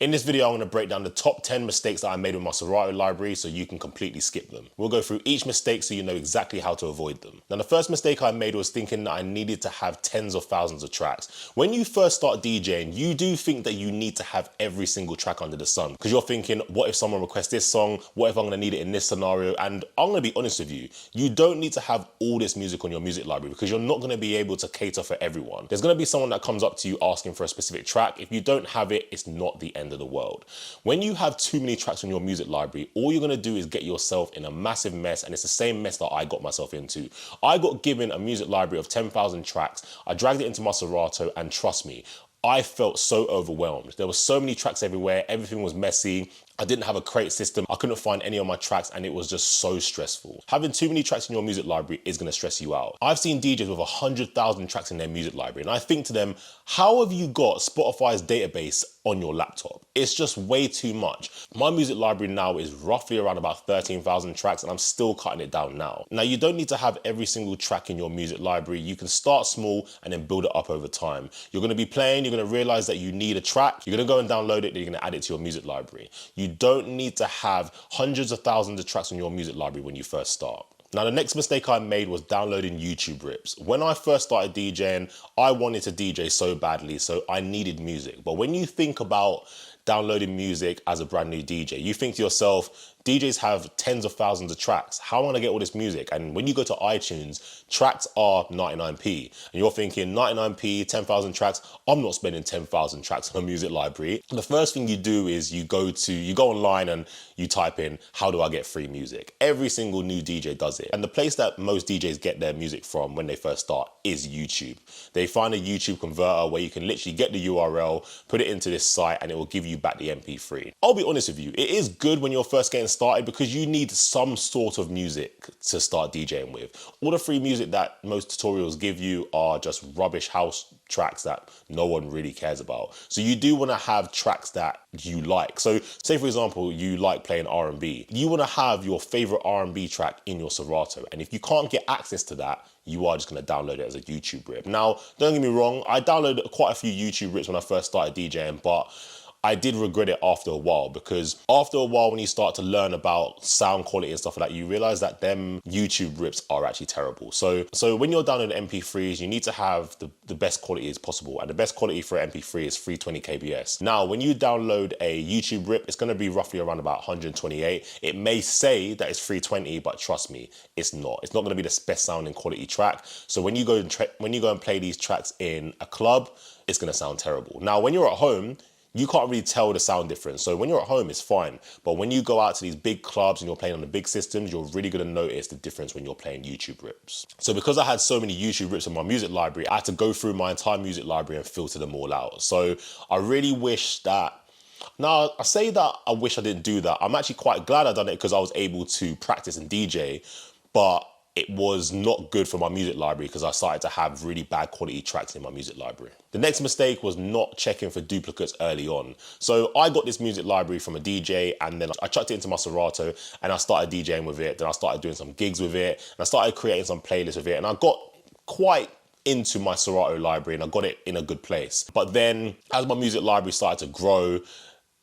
In this video, I'm going to break down the top 10 mistakes that I made with my Serato library so you can completely skip them. We'll go through each mistake so you know exactly how to avoid them. Now, the first mistake I made was thinking that I needed to have tens of thousands of tracks. When you first start DJing, you do think that you need to have every single track under the sun because you're thinking, what if someone requests this song? What if I'm going to need it in this scenario? And I'm going to be honest with you, you don't need to have all this music on your music library because you're not going to be able to cater for everyone. There's going to be someone that comes up to you asking for a specific track. If you don't have it, it's not the end of the world. When you have too many tracks on your music library, all you're going to do is get yourself in a massive mess, and it's the same mess that I got myself into. I got given a music library of 10,000 tracks. I dragged it into my Serato, and trust me, I felt so overwhelmed. There were so many tracks everywhere, everything was messy. I didn't have a crate system. I couldn't find any of my tracks and it was just so stressful. Having too many tracks in your music library is gonna stress you out. I've seen DJs with 100,000 tracks in their music library and I think to them, how have you got Spotify's database on your laptop? It's just way too much. My music library now is roughly around about 13,000 tracks and I'm still cutting it down now. Now, you don't need to have every single track in your music library. You can start small and then build it up over time. You're gonna be playing, you're gonna realize that you need a track, you're gonna go and download it, then you're gonna add it to your music library. You don't need to have hundreds of thousands of tracks on your music library when you first start. Now, the next mistake I made was downloading YouTube rips. When I first started DJing, I wanted to DJ so badly, so I needed music. But when you think about downloading music as a brand new DJ, you think to yourself, DJs have tens of thousands of tracks. How am I gonna get all this music? And when you go to iTunes, tracks are 99p. And you're thinking 99p, 10,000 tracks, I'm not spending 10,000 tracks on a music library. The first thing you do is you go online and you type in, how do I get free music? Every single new DJ does it. And the place that most DJs get their music from when they first start is YouTube. They find a YouTube converter where you can literally get the URL, put it into this site, and it will give you back the MP3. I'll be honest with you, it is good when you're first getting started because you need some sort of music to start DJing with. All the free music that most tutorials give you are just rubbish house tracks that no one really cares about. So you do want to have tracks that you like. So say for example, you like playing R&B. You want to have your favorite R&B track in your Serato. And if you can't get access to that, you are just going to download it as a YouTube rip. Now, don't get me wrong, I downloaded quite a few YouTube rips when I first started DJing, but I did regret it after a while because after a while when you start to learn about sound quality and stuff like that, you realize that them YouTube rips are actually terrible. So when you're downloading MP3s, you need to have the best quality as possible. And the best quality for an MP3 is 320 kbs. Now, when you download a YouTube rip, it's going to be roughly around about 128. It may say that it's 320, but trust me, it's not. It's not going to be the best sounding quality track. So when you go and play these tracks in a club, it's going to sound terrible. Now, when you're at home, you can't really tell the sound difference. So when you're at home, it's fine. But when you go out to these big clubs and you're playing on the big systems, you're really gonna notice the difference when you're playing YouTube rips. So because I had so many YouTube rips in my music library, I had to go through my entire music library and filter them all out. So I really wish that, now I say that I wish I didn't do that. I'm actually quite glad I done it because I was able to practice and DJ, but it was not good for my music library because I started to have really bad quality tracks in my music library. The next mistake was not checking for duplicates early on. So I got this music library from a DJ and then I chucked it into my Serato and I started DJing with it. Then I started doing some gigs with it and I started creating some playlists with it and I got quite into my Serato library and I got it in a good place. But then as my music library started to grow,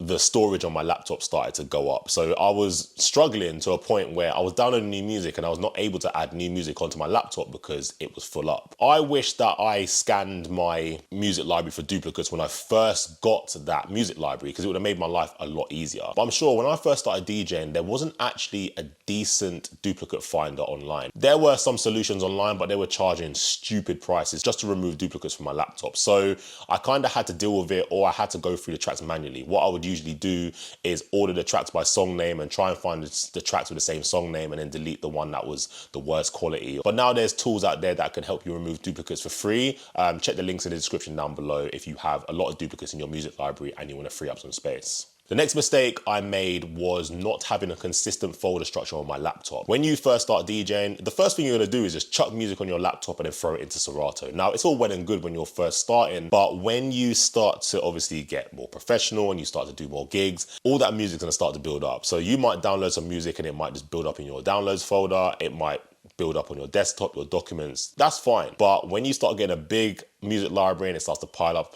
the storage on my laptop started to go up. So I was struggling to a point where I was downloading new music and I was not able to add new music onto my laptop because it was full up. I wish that I scanned my music library for duplicates when I first got that music library because it would have made my life a lot easier. But I'm sure when I first started DJing, there wasn't actually a decent duplicate finder online. There were some solutions online, but they were charging stupid prices just to remove duplicates from my laptop. So I kind of had to deal with it or I had to go through the tracks manually. What I would usually do is order the tracks by song name and try and find the tracks with the same song name and then delete the one that was the worst quality. But now there's tools out there that can help you remove duplicates for free. Check the links in the description down below if you have a lot of duplicates in your music library and you want to free up some space. The next mistake I made was not having a consistent folder structure on my laptop. When you first start DJing, the first thing you're gonna do is just chuck music on your laptop and then throw it into Serato. Now, it's all well and good when you're first starting, but when you start to obviously get more professional and you start to do more gigs, all that music's gonna start to build up. So you might download some music and it might just build up in your downloads folder. It might build up on your desktop, your documents. That's fine. But when you start getting a big music library and it starts to pile up,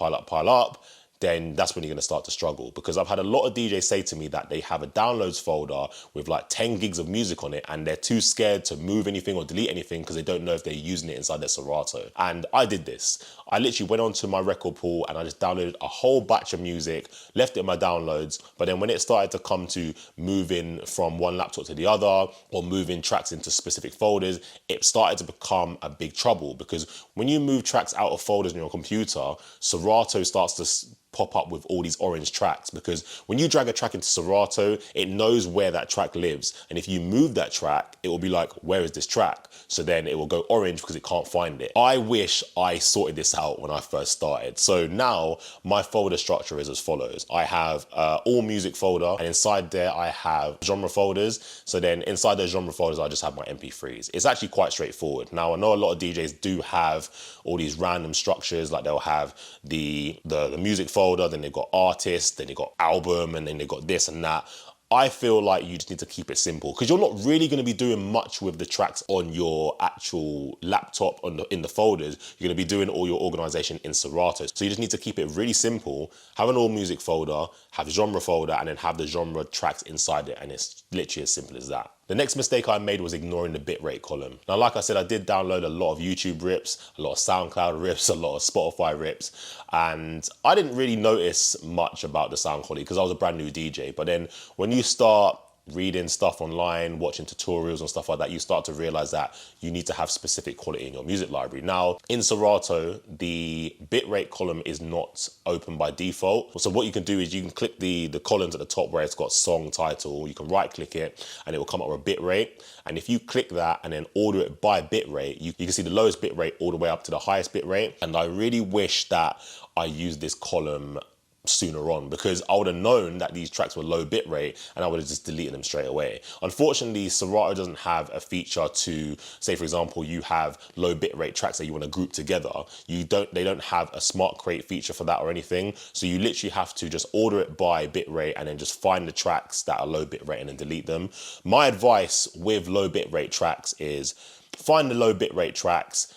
then that's when you're going to start to struggle. Because I've had a lot of DJs say to me that they have a downloads folder with like 10 gigs of music on it, and they're too scared to move anything or delete anything because they don't know if they're using it inside their Serato. And I did this. I literally went onto my record pool and I just downloaded a whole batch of music, left it in my downloads. But then when it started to come to moving from one laptop to the other or moving tracks into specific folders, it started to become a big trouble, because when you move tracks out of folders on your computer, Serato starts to pop up with all these orange tracks, because when you drag a track into Serato, it knows where that track lives. And if you move that track, it will be like, where is this track? So then it will go orange because it can't find it. I wish I sorted this out when I first started. So now my folder structure is as follows. I have all music folder, and inside there I have genre folders. So then inside those genre folders, I just have my MP3s. It's actually quite straightforward. Now, I know a lot of DJs do have all these random structures, like they'll have the music folder, then they've got artists, then they've got album, and then they've got this and that. I feel like you just need to keep it simple, because you're not really going to be doing much with the tracks on your actual laptop in the folders. You're going to be doing all your organization in Serato. So you just need to keep it really simple. Have an all music folder, have genre folder, and then have the genre tracks inside it. And it's literally as simple as that. The next mistake I made was ignoring the bitrate column. Now, like I said, I did download a lot of YouTube rips, a lot of SoundCloud rips, a lot of Spotify rips, and I didn't really notice much about the sound quality because I was a brand new DJ. But then when you start reading stuff online, watching tutorials and stuff like that, you start to realize that you need to have specific quality in your music library. Now, in Serato, the bitrate column is not open by default. So what you can do is you can click the columns at the top where it's got song title, you can right click it and it will come up with a bitrate. And if you click that and then order it by bitrate, you can see the lowest bitrate all the way up to the highest bitrate. And I really wish that I used this column sooner on, because I would have known that these tracks were low bitrate and I would have just deleted them straight away. Unfortunately, Serato doesn't have a feature to say, for example, you have low bitrate tracks that you want to group together. They don't have a smart create feature for that or anything. So you literally have to just order it by bitrate and then just find the tracks that are low bitrate and then delete them. My advice with low bitrate tracks is find the low bitrate tracks,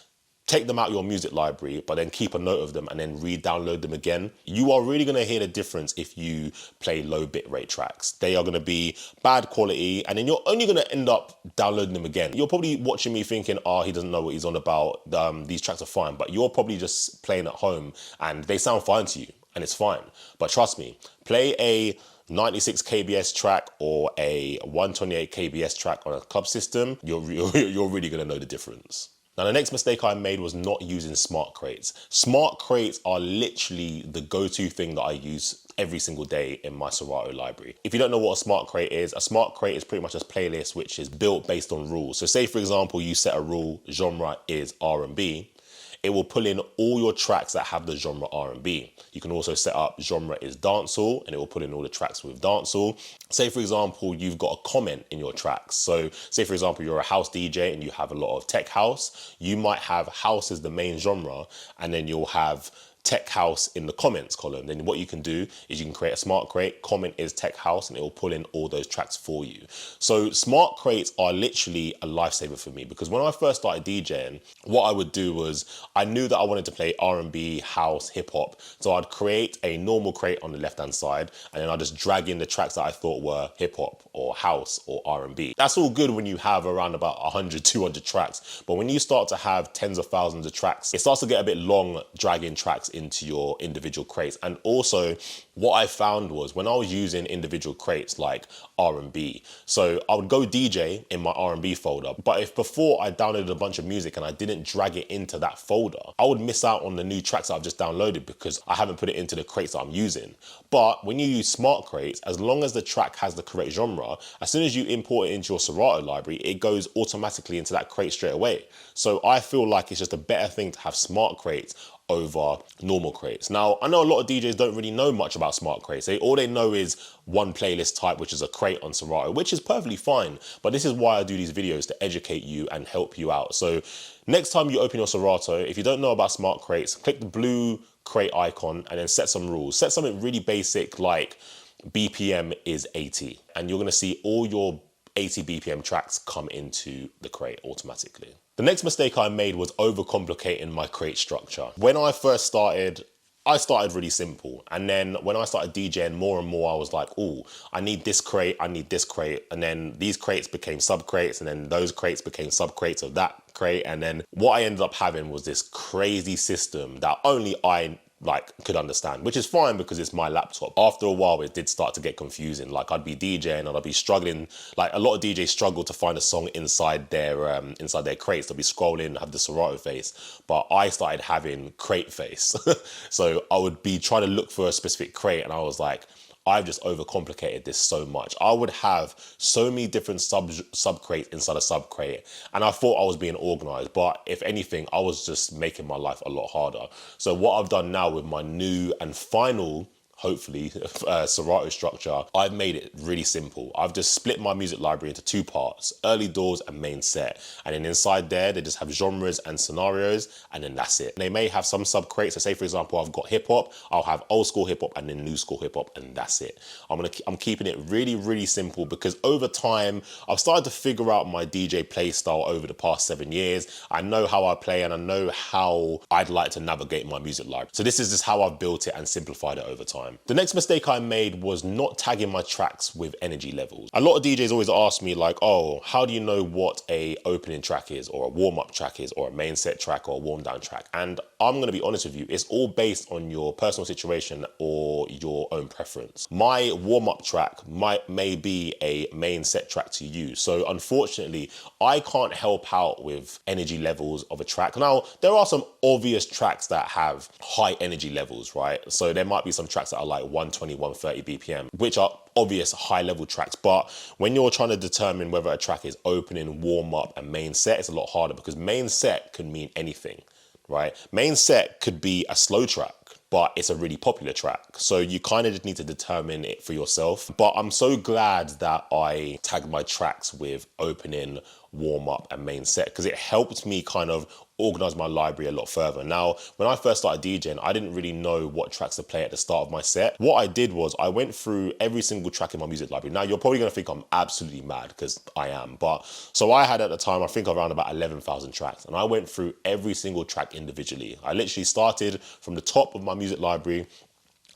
take them out your music library, but then keep a note of them and then re-download them again. You are really gonna hear the difference if you play low bitrate tracks. They are gonna be bad quality, and then you're only gonna end up downloading them again. You're probably watching me thinking, oh, he doesn't know what he's on about. These tracks are fine, but you're probably just playing at home and they sound fine to you, and it's fine. But trust me, play a 96 kbs track or a 128 kbs track on a club system, you're really gonna know the difference. Now, the next mistake I made was not using smart crates. Smart crates are literally the go-to thing that I use every single day in my Serato library. If you don't know what a smart crate is pretty much a playlist which is built based on rules. So say, for example, you set a rule, genre is R&B. It will pull in all your tracks that have the genre R&B. You can also set up genre is dancehall, and it will pull in all the tracks with dancehall. Say, for example, you've got a comment in your tracks. So say, for example, you're a house DJ and you have a lot of tech house. You might have house as the main genre, and then you'll have tech house in the comments column. Then what you can do is you can create a smart crate, comment is tech house, and it will pull in all those tracks for you. So smart crates are literally a lifesaver for me, because when I first started DJing, what I would do was I knew that I wanted to play R&B, house, hip hop. So I'd create a normal crate on the left hand side, and then I'd just drag in the tracks that I thought were hip hop or house or R&B. That's all good when you have around about 100, 200 tracks. But when you start to have tens of thousands of tracks, it starts to get a bit long dragging tracks into your individual crates. And also what I found was when I was using individual crates like R&B, so I would go DJ in my R&B folder, but if before I downloaded a bunch of music and I didn't drag it into that folder, I would miss out on the new tracks that I've just downloaded because I haven't put it into the crates that I'm using. But when you use smart crates, as long as the track has the correct genre, as soon as you import it into your Serato library, it goes automatically into that crate straight away. So I feel like it's just a better thing to have smart crates over normal crates. Now, I know a lot of DJs don't really know much about smart crates. All they know is one playlist type, which is a crate on Serato, which is perfectly fine. But this is why I do these videos, to educate you and help you out. So next time you open your Serato, if you don't know about smart crates, click the blue crate icon and then set some rules. Set something really basic like BPM is 80, and you're gonna see all your 80 BPM tracks come into the crate automatically. The next mistake I made was overcomplicating my crate structure. When I first started, I started really simple. And then when I started DJing more and more, I was like, oh, I need this crate, I need this crate. And then these crates became sub crates, and then those crates became sub crates of that crate. And then what I ended up having was this crazy system that only I could understand, which is fine because it's my laptop. After a while, it did start to get confusing. Like, I'd be DJing and I'd be struggling. Like, a lot of DJs struggle to find a song inside their crates. They'll be scrolling, have the Serato face, but I started having crate face. So I would be trying to look for a specific crate, and I was like, I've just overcomplicated this so much. I would have so many different sub crates inside a sub crate, and I thought I was being organized, but if anything, I was just making my life a lot harder. So what I've done now with my new and final, hopefully, Serato structure, I've made it really simple. I've just split my music library into two parts: early doors and main set. And then inside there, they just have genres and scenarios, and then that's it. They may have some sub crates. So say, for example, I've got hip hop, I'll have old school hip hop and then new school hip hop, and that's it. I'm keeping it really, really simple because over time, I've started to figure out my DJ play style over the past 7 years. I know how I play and I know how I'd like to navigate my music library. So this is just how I've built it and simplified it over time. The next mistake I made was not tagging my tracks with energy levels. A lot of DJs always ask me like, oh, how do you know what a opening track is, or a warm-up track is, or a main set track, or a warm-down track? And I'm gonna be honest with you, it's all based on your personal situation or your own preference. My warm-up track may be a main set track to you. So unfortunately, I can't help out with energy levels of a track. Now, there are some obvious tracks that have high energy levels, right? So there might be some tracks that are like 120, 130 BPM, which are obvious high level tracks. But when you're trying to determine whether a track is opening, warm up and main set, it's a lot harder because main set can mean anything, right? Main set could be a slow track, but it's a really popular track. So you kind of just need to determine it for yourself. But I'm so glad that I tagged my tracks with opening, warm up and main set, because it helped me kind of organize my library a lot further. Now, when I first started DJing, I didn't really know what tracks to play at the start of my set. What I did was I went through every single track in my music library. Now, you're probably gonna think I'm absolutely mad, because I am, but so I had at the time, I think around about 11,000 tracks, and I went through every single track individually. I literally started from the top of my music library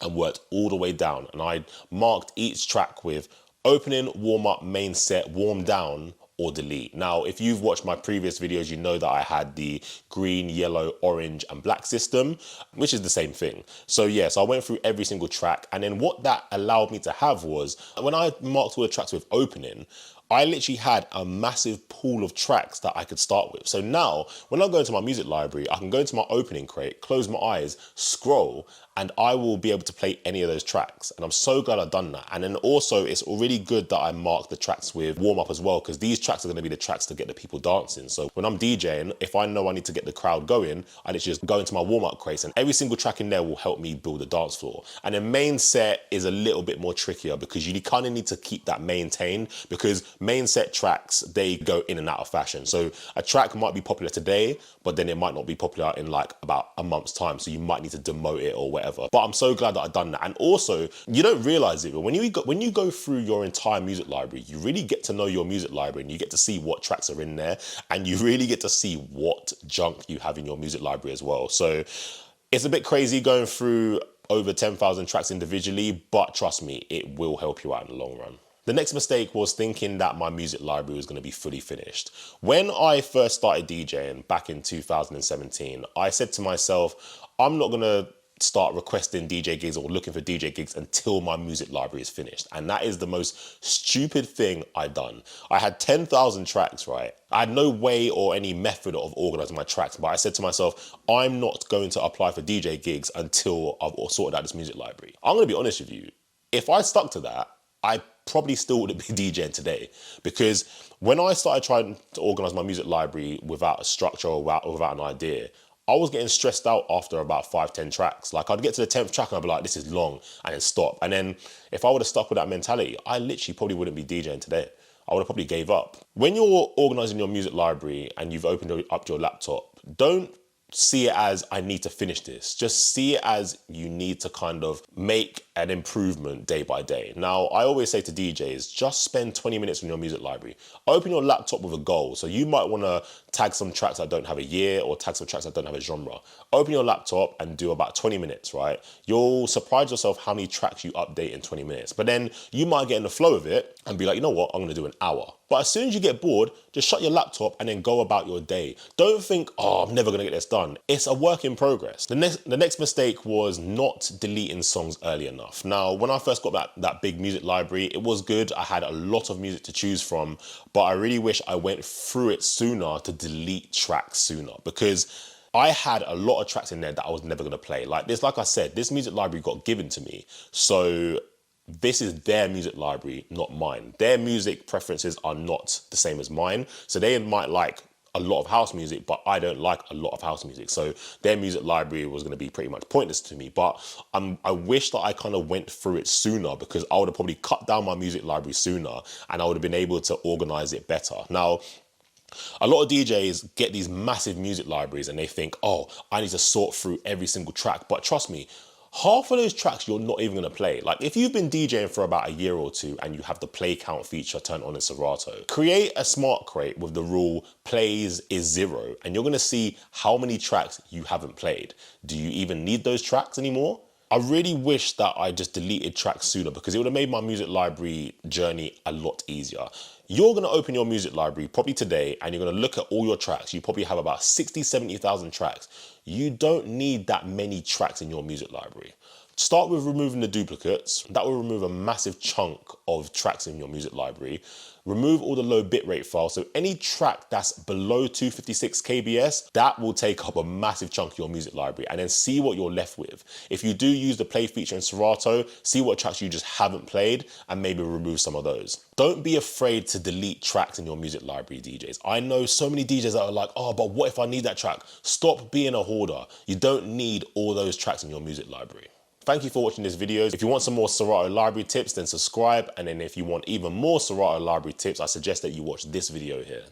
and worked all the way down, and I marked each track with opening, warm up, main set, warm down, or delete. Now, if you've watched my previous videos, you know that I had the green, yellow, orange, and black system, which is the same thing. So yes, I went through every single track, and then what that allowed me to have was, when I marked all the tracks with opening, I literally had a massive pool of tracks that I could start with. So now, when I go into my music library, I can go into my opening crate, close my eyes, scroll, and I will be able to play any of those tracks. And I'm so glad I've done that. And then also, it's really good that I marked the tracks with warm up as well, because these tracks are gonna be the tracks to get the people dancing. So when I'm DJing, if I know I need to get the crowd going, I literally just go into my warm up crates, and every single track in there will help me build a dance floor. And the main set is a little bit more trickier because you kind of need to keep that maintained, because main set tracks, they go in and out of fashion. So a track might be popular today, but then it might not be popular in like about a month's time. So you might need to demote it or whatever. But I'm so glad that I've done that. And also, you don't realize it, but when you go through your entire music library, you really get to know your music library, and you get to see what tracks are in there, and you really get to see what junk you have in your music library as well. So it's a bit crazy going through over 10,000 tracks individually, but trust me, it will help you out in the long run. The next mistake was thinking that my music library was going to be fully finished. When I first started DJing back in 2017, I said to myself, I'm not going to start requesting DJ gigs or looking for DJ gigs until my music library is finished. And that is the most stupid thing I've done. I had 10,000 tracks, right? I had no way or any method of organizing my tracks, but I said to myself, I'm not going to apply for DJ gigs until I've sorted out this music library. I'm going to be honest with you. If I stuck to that, I probably still wouldn't be DJing today, because when I started trying to organize my music library without a structure or without an idea, I was getting stressed out after about 5-10 tracks. Like, I'd get to the 10th track and I'd be like, this is long, and then stop. And then if I would have stuck with that mentality, I literally probably wouldn't be DJing today. I would have probably gave up. When you're organizing your music library and you've opened up your laptop, don't see it as, I need to finish this. Just see it as you need to kind of make an improvement day by day. Now, I always say to DJs, just spend 20 minutes on your music library. Open your laptop with a goal. So you might want to tag some tracks that don't have a year or tag some tracks that don't have a genre. Open your laptop and do about 20 minutes, right? You'll surprise yourself how many tracks you update in 20 minutes. But then you might get in the flow of it and be like, you know what, I'm going to do an hour. But as soon as you get bored, just shut your laptop and then go about your day. Don't think, oh, I'm never going to get this done. It's a work in progress. The next mistake was not deleting songs early enough. Now, when I first got that big music library, it was good. I had a lot of music to choose from, but I really wish I went through it sooner to delete tracks sooner, because I had a lot of tracks in there that I was never going to play. Like I said, this music library got given to me. So this is their music library, not mine. Their music preferences are not the same as mine. So they might like a lot of house music, but I don't like a lot of house music. So their music library was going to be pretty much pointless to me. But I wish that I kind of went through it sooner, because I would have probably cut down my music library sooner and I would have been able to organize it better. Now, a lot of DJs get these massive music libraries and they think, oh, I need to sort through every single track. But trust me, half of those tracks you're not even going to play. Like if you've been DJing for about a year or two and you have the play count feature turned on in Serato, create a smart crate with the rule plays is 0 and you're going to see how many tracks you haven't played. Do you even need those tracks anymore? I really wish that I just deleted tracks sooner, because it would have made my music library journey a lot easier. You're going to open your music library probably today and you're going to look at all your tracks. You probably have about 60, 70,000 tracks. You don't need that many tracks in your music library. Start with removing the duplicates. That will remove a massive chunk of tracks in your music library. Remove all the low bitrate files. So any track that's below 256 kbs, that will take up a massive chunk of your music library, and then see what you're left with. If you do use the play feature in Serato, see what tracks you just haven't played and maybe remove some of those. Don't be afraid to delete tracks in your music library, DJs. I know so many DJs that are like, oh, but what if I need that track? Stop being a hoarder. You don't need all those tracks in your music library. Thank you for watching this video. If you want some more Serato library tips, then subscribe. And then if you want even more Serato library tips, I suggest that you watch this video here.